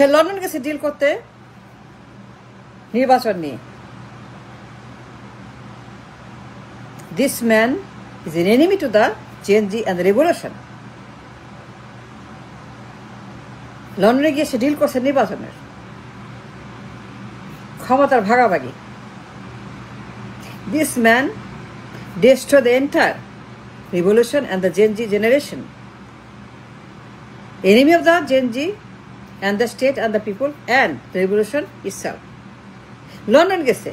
London গেছে deal করতে নির্বাচন নিয়ে। This man is an enemy to the Gen Z and revolution. লন্ডনে গিয়ে সে ডিল করছে নির্বাচনের ক্ষমতার ভাগাভাগি। This man destroyed the entire revolution and the Gen Z generation. Enemy of the Gen Z and the state and the people and the revolution itself. London গেছে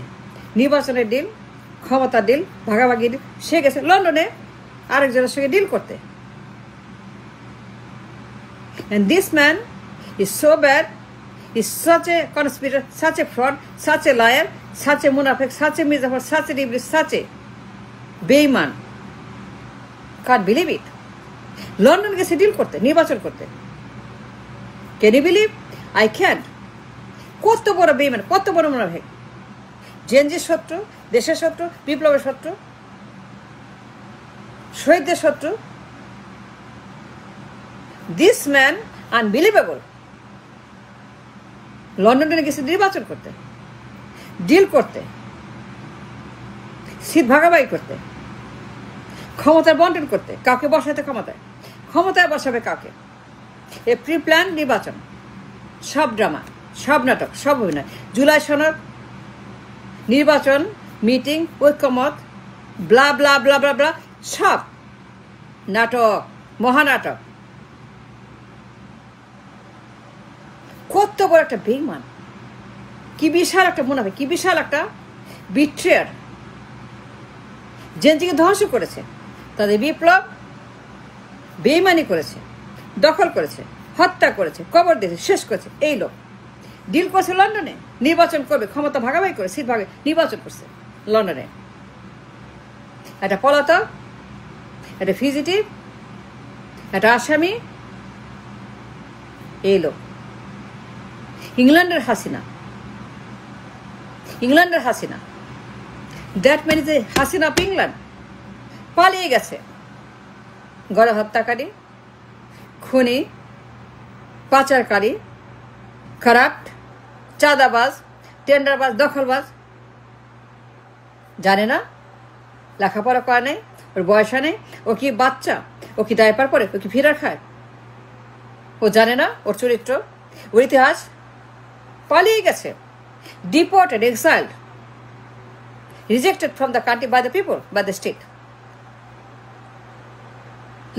নির্বাচনের deal, ক্ষমতার ডিল, ভাগাভাগি ডিল। সে গেছে লন্ডনে আরেকজনের সঙ্গে ডিল করতে। And this man is so bad, is such a conspirator, such a fraud, such a liar, such a munafik, such a mirzapur, such a iblis, such a বেইমান। can't believe it. London গেছে deal করতে, নির্বাচন করতে। Can you believe? I can't. কত বড় বেইমান, কত বড় মুনাফিক। জেনজির শত্রু, দেশের শত্রু, বিপ্লবের শত্রু, শহীদদের শত্রু। This man unbelievable. লন্ডনে গেছে নির্বাচন করতে, ডিল করতে, সিট ভাগাভাগি করতে, ক্ষমতার বন্টন করতে, কাউকে বসাতে ক্ষমতায় বসাবে কাউকে। এ প্রি প্ল্যান নির্বাচন, সব ড্রামা, সব নাটক, সব অভিনয়। জুলাই সনদ, নির্বাচন, মিটিং, ঐক্যমত, ব্লা ব্লা ব্লা ব্লা ব্লা, সব নাটক, মহানাটক। কত বড় একটা বেইমান, কি বিশাল একটা মুনাফিক, কি বিশাল একটা বিট্রেয়ার। জেনজিকে ধ্বংস করেছে, তাদের বিপ্লব বেইমানি করেছে, দখল করেছে, হত্যা করেছে, কবর দিয়েছে, শেষ করেছে। এই লোক ডিল করছে লন্ডনে, নির্বাচন করবে, ক্ষমতা ভাগাভাগি করে সিট ভাগে নির্বাচন করছে লন্ডনে। একটা পলাতক, একটা ফিজিটিভ, একটা আসামি। এই লোক ইংল্যান্ডের Hasina. That man is a Hasina of England. পালিয়ে গেছে গণহত্যাকারী, খুনি, পাচারকারী, কারাপ্ট, চাঁদাবাজ, টেন্ডারবাজ, দখলবাজ। জানে না, লেখাপড়া করে নেই, ওর বয়স নেই, ও কি বাচ্চা, ও কি ডায়পার পরে, ও কি ফিরার খায়, ও জানে না ওর চরিত্র, ওর ইতিহাস। পালিয়ে গেছে, deported, এক্সাইলড, rejected from the country by the people, by the state.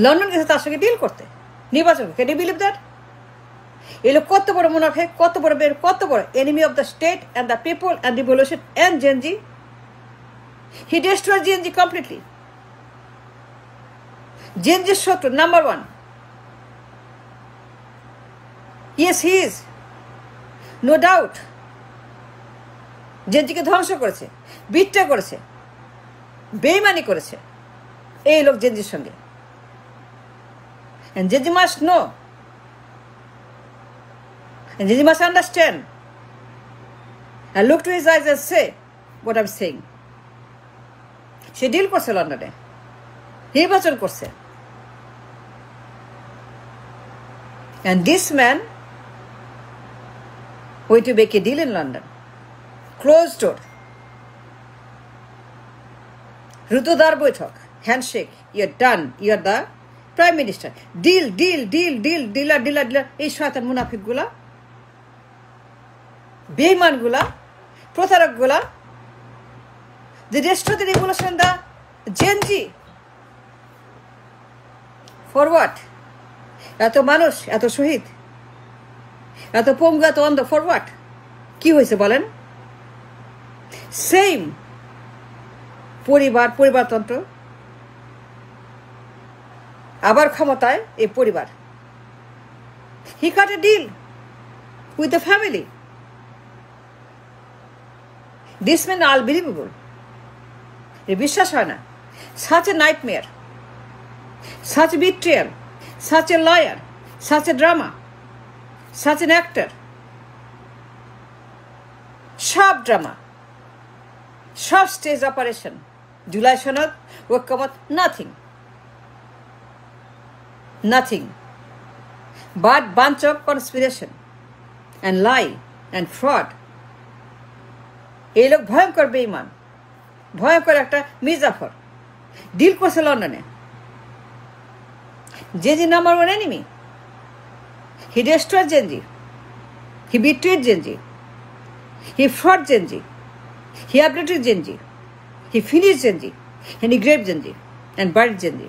London গেছে তার সঙ্গে ডিল করতে, নির্বাচন। Can you believe that? এই লোক কত বড় মুনাফিক, কত বড় বের, কত বড় enemy of the state and the people and revolution and Gen Z. He destroyed Gen Z completely. Gen Z শত্রু number 1. Yes, he is. No doubt. জেনজিকে ধ্বংস করেছে, বিট্রে করেছে, বেইমানি করেছে এই লোক জেনজির সঙ্গে। And Gen Z must know, and Gen Z must understand, and look to his eyes and say what I'm saying. সে ডিল করছে লন্ডনে, নির্বাচন করছে। And this man going to make a deal in London. Closed door, রুদ্ধদ্বার বৈঠক, handshake, you are done, you are the prime minister. Deal deal deal deal dealer dealer dealer. এই শয়তান মুনাফিকগুলা, বেইমানগুলা, প্রতারকগুলা। দি destroy the revolution, the Gen Z. For what? এত মানুষ, এত শহীদ, এত পঙ্গু, এত অন্ধ, ফর হোয়াট? কি হয়েছে বলেন? সেম পরিবারতন্ত্র, আবার ক্ষমতায় এই পরিবার। He cut a deal with the family. This man unbelievable. বিশ্বাস হয় না। Such a nightmare, such a betrayal, such a liar, such a drama, such an actor. সব ড্রামা, সব স্টেজ অপারেশন। জুলাই সনদ, ঐক্যমত, nothing but bunch of conspiration and lie and fraud. এই লোক ভয়ঙ্কর বেঈমান, ভয়ঙ্কর একটা মির্জাফর। ডিল করছে লন্ডনে। Gen Z number one enemy. He destroyed Genji. He betrayed Genji. He fought Genji. He updated Genji. He finished Genji. And he grabbed Genji and buried Genji.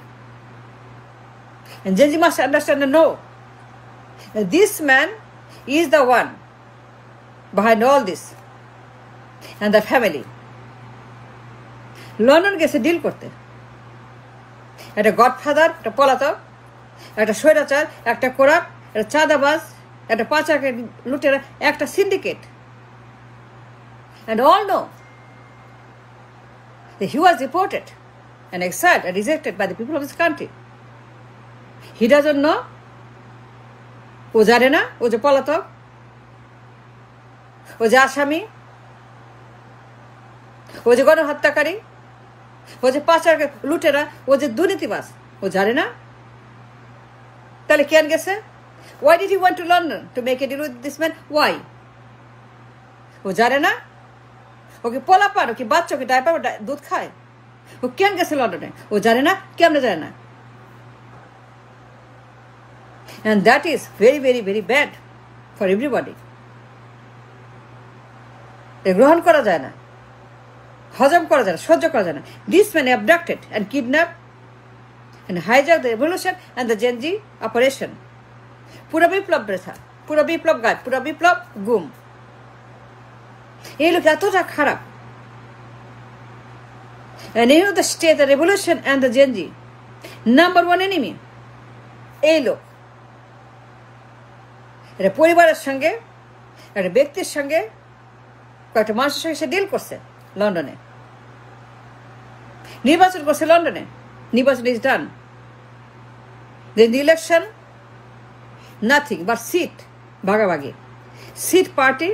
And Genji must understand and know that this man is the one behind all this and the family. London গেছে deal করতে। একটা godfather, একটা পলাতক, একটা স্বৈরাচার, একটা কোরাপ, একটা চাঁদাবাজ, একটা পাচার লুটেরা, একটা syndicate. And all know that he was deported and exiled and rejected by the people of this country. He doesn't know. ও জানে না ও যে পলাতক, ও যে আসামি, ও যে গণহত্যাকারী, ও যে পাচার লুটেরা, ও যে দুর্নীতিবাজ, ও জানে না। তাহলে কেন গেছে? Why did he want to London to make a deal with this man? Why? ও জানে না? ও কি পোলা পান, ও কি বাচ্চা, কি ডাইপার দুধ খায়? ও কেন গেছে লন্ডনে? ও জানে না, কেমনে জানে না? And that is very, very, very bad for everybody. গ্রহণ করা যায় না, হজম করা যায় না, সহ্য করা যায় না। This man abducted and kidnapped and hijacked the revolution and the Genji operation. পুরো বিপ্লব বৃথা, পুরো বিপ্লব গায়েব, পুরো বিপ্লব গুম। এই লোক এতটা খারাপ। And you know the state, the revolution and the Genji, number one enemy. এই লোক এটা পরিবারের সঙ্গে, একটা ব্যক্তির সঙ্গে, কয়েকটা মানুষের সঙ্গে সে ডিল করছে লন্ডনে। নির্বাচন করছে লন্ডনে। নির্বাচন is done. Then the election, nothing but seat ভাগাভাগি, সিট পার্টি,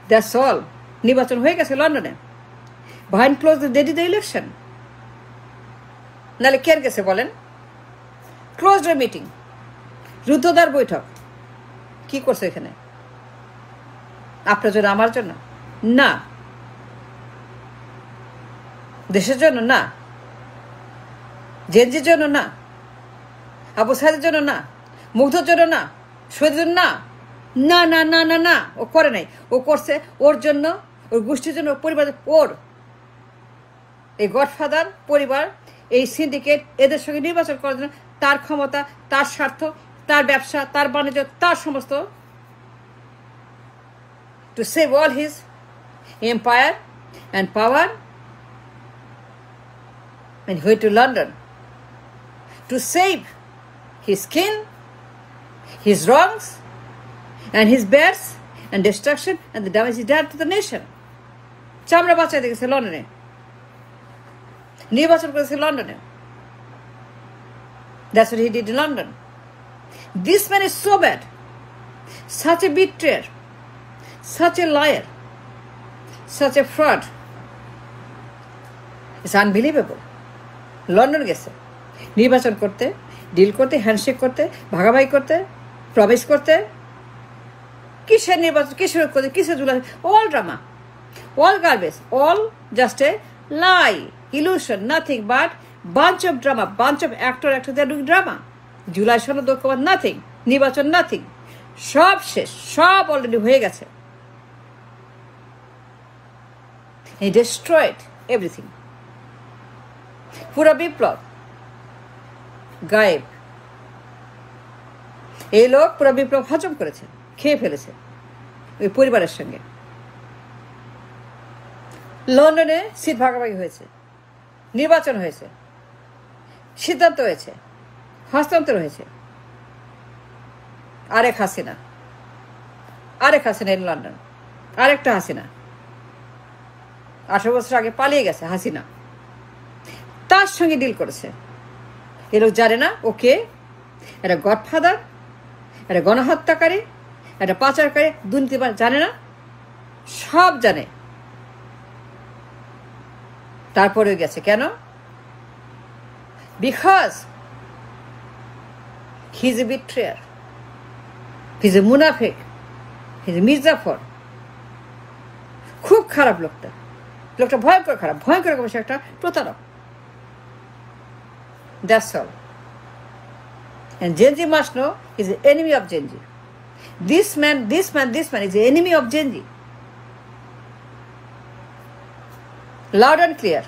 দ্যাটস অল। নির্বাচন হয়ে গেছে লন্ডনে। behind closed they did the election. নাহলে কেন গেছে বলেন? ক্লোজড মিটিং, রুদ্ধদ্বার বৈঠক। কি করছে এখানে? আপনার জন্য, আমার জন্য না, দেশের জন্য না, জেনজির জন্য না, আবু সাইদের জন্য না, মুগ্ধর জন্য না, শহীদের জন্য না, না না না না না। ও করে নাই। ও করছে ওর জন্য, ওর গোষ্ঠীর জন্য, পরিবার, ওর এই গডফাদার পরিবার, এই সিন্ডিকেট, এদের সঙ্গে নির্বাচন করার জন্য তার ক্ষমতা, তার স্বার্থ, তার ব্যবসা, তার বাণিজ্য, তার সমস্ত, to save all his empire and power, and he went to London to save his skin, his wrongs, and his bads and destruction and the damage he done to the nation. চামড়া বাঁচাইতে গেছে লন্ডনে, নির্বাচন করেছে লন্ডনে। That's what he did in London. This man is so bad, such a betrayer, such a liar, such a fraud. It's unbelievable. London গেছে নির্বাচন করতে, ডিল করতে, হ্যান্ডশেক করতে, ভাগাভাগি করতে, প্রবেশ করতে। কিসের নির্বাচন, কিসের করতে, কিসের July? All drama, all garbage, all just a lie, illusion, nothing but bunch of drama, bunch of actor, they're doing drama. July সনদ ঐক্যবাদ, নাথিং। নির্বাচন, নাথিং। সব শেষ, সব অলরেডি হয়ে গেছে। He destroyed everything. পুরো বিপ্লব গায়েব। এই লোক পুরো বিপ্লব হজম করেছে, খেয়ে ফেলেছে ওই পরিবারের সঙ্গে। লন্ডনে সিট ভাগাভাগি হয়েছে, নির্বাচন হয়েছে, সিদ্ধান্ত হয়েছে, হস্তান্তর হয়েছে। আরেক হাসিনা, আরেক হাসিনা ইন লন্ডন, আরেকটা হাসিনা 18 বছর আগে পালিয়ে গেছে হাসিনা, তার সঙ্গে ডিল করেছে। এ লোক জানে না ওকে একটা গডফাদার, একটা গণহত্যাকারী, একটা পাচারকারী, দুর্নীতিবাজ, জানে না? সব জানে। তারপরে গেছে কেন? Because he is a বিট্রেয়ার, he is a মুনাফিক, He's মির্জাফর খুব খারাপ লোকটা ভয়ঙ্কর খারাপ ভয়ঙ্কর রকম একটা প্রতারক That's all. And Genji must know he's the enemy of Genji. This man is the enemy of Genji. Loud and clear.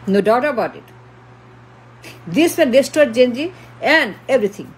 No doubt about it. This man destroyed Genji and everything.